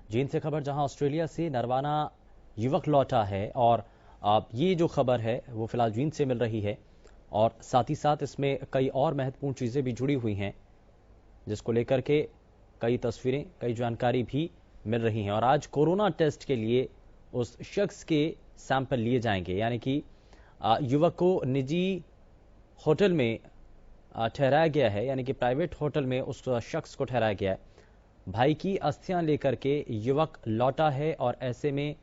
Gene से खबर, जहां ऑस्ट्रेलिया से नरवाना युवक लौटा है और ये जो खबर है वो फिलहाल जीन से मिल रही है और साथ ही साथ इसमें कई और महत्वपूर्ण चीजें भी जुड़ी हुई हैं, जिसको लेकर के कई तस्वीरें, कई जानकारी भी मिल रही हैं। और आज कोरोना टेस्ट के लिए उस शख्स के सैंपल लिए जाएंगे, यानी कि युवक को निजी होटल में ठहराया गया है, यानी कि प्राइवेट होटल में उस शख्स को ठहराया गया है। भाई की अस्थियां लेकर के युवक लौटा है और ऐसे में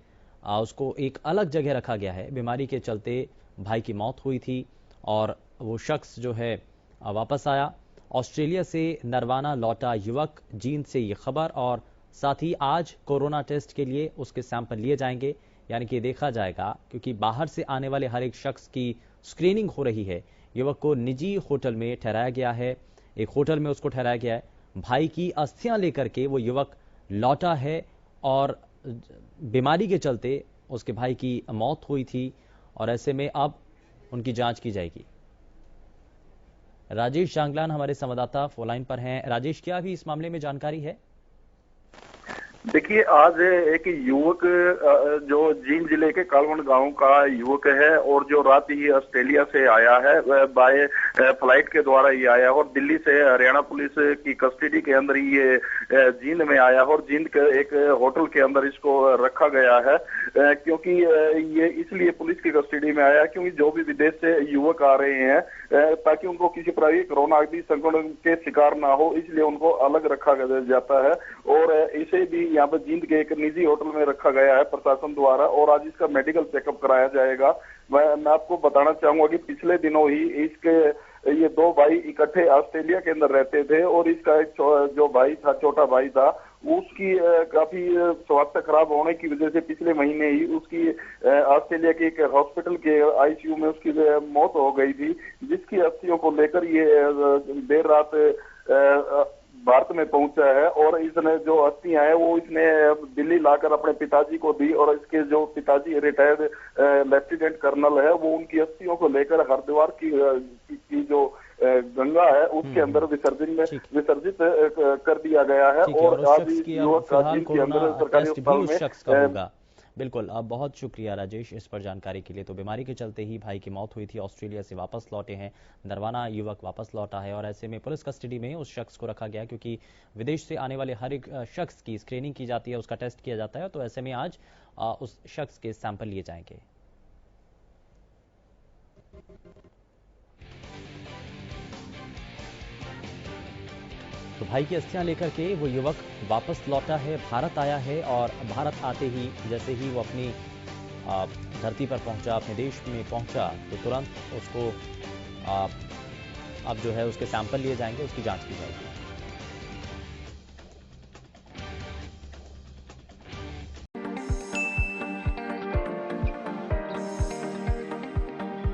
उसको एक अलग जगह रखा गया है। बीमारी के चलते भाई की मौत हुई थी और वो शख्स जो है वापस आया। ऑस्ट्रेलिया से नरवाना लौटा युवक, जींद से ये खबर। और साथ ही आज कोरोना टेस्ट के लिए उसके सैंपल लिए जाएंगे, यानी कि देखा जाएगा, क्योंकि बाहर से आने वाले हर एक शख्स की स्क्रीनिंग हो रही है। युवक को निजी होटल में ठहराया गया है, एक होटल में उसको ठहराया गया है। भाई की अस्थियां लेकर के वो युवक लौटा है और बीमारी के चलते उसके भाई की मौत हुई थी और ऐसे में अब उनकी जांच की जाएगी। राजेश जांगलान हमारे संवाददाता फोन लाइन पर हैं। राजेश, क्या भी इस मामले में जानकारी है? देखिए, आज एक युवक जो जींद जिले के कालवंड गांव का युवक है और जो रात ही ऑस्ट्रेलिया से आया है, बाय फ्लाइट के द्वारा ये आया और दिल्ली से हरियाणा पुलिस की कस्टडी के अंदर ये जींद में आया और जींद के एक होटल के अंदर इसको रखा गया है। क्योंकि ये इसलिए पुलिस की कस्टडी में आया क्योंकि जो भी विदेश से युवक आ रहे हैं, ताकि उनको किसी प्रकार की कोरोना आदि संक्रमण के शिकार ना हो, इसलिए उनको अलग रखा जाता है। और इसे भी यहाँ पर जींद के एक निजी होटल में रखा गया है प्रशासन द्वारा और आज इसका मेडिकल चेकअप कराया जाएगा। मैं आपको बताना चाहूंगा कि पिछले दिनों ही इसके ये दो भाई इकट्ठे ऑस्ट्रेलिया के अंदर रहते थे और इसका एक जो भाई था, छोटा भाई था, उसकी काफी स्वास्थ्य खराब होने की वजह से पिछले महीने ही उसकी ऑस्ट्रेलिया के एक हॉस्पिटल के आईसीयू में उसकी मौत हो गई थी, जिसकी अस्थियों को लेकर ये देर रात भारत में पहुंचा है। और इसने जो अस्थियां हैं वो इसने दिल्ली लाकर अपने पिताजी को दी और इसके जो पिताजी रिटायर्ड लेफ्टिनेंट कर्नल है, वो उनकी अस्थियों को लेकर हरिद्वार की जो गंगा है उसके अंदर विसर्जित कर दिया गया है। और आज युवक का जींद के अंदर सरकारी अस्पताल में। बिल्कुल, अब बहुत शुक्रिया राजेश इस पर जानकारी के लिए। तो बीमारी के चलते ही भाई की मौत हुई थी, ऑस्ट्रेलिया से वापस लौटे हैं, नरवाना युवक वापस लौटा है और ऐसे में पुलिस कस्टडी में उस शख्स को रखा गया, क्योंकि विदेश से आने वाले हर एक शख्स की स्क्रीनिंग की जाती है, उसका टेस्ट किया जाता है। तो ऐसे में आज उस शख्स के सैंपल लिए जाएंगे। तो भाई की अस्थियां लेकर के वो युवक वापस लौटा है, भारत आया है और भारत आते ही जैसे ही वो अपनी धरती पर पहुंचा, अपने देश में पहुंचा, तो तुरंत उसको अब जो है उसके सैंपल लिए जाएंगे, उसकी जांच की जाएगी।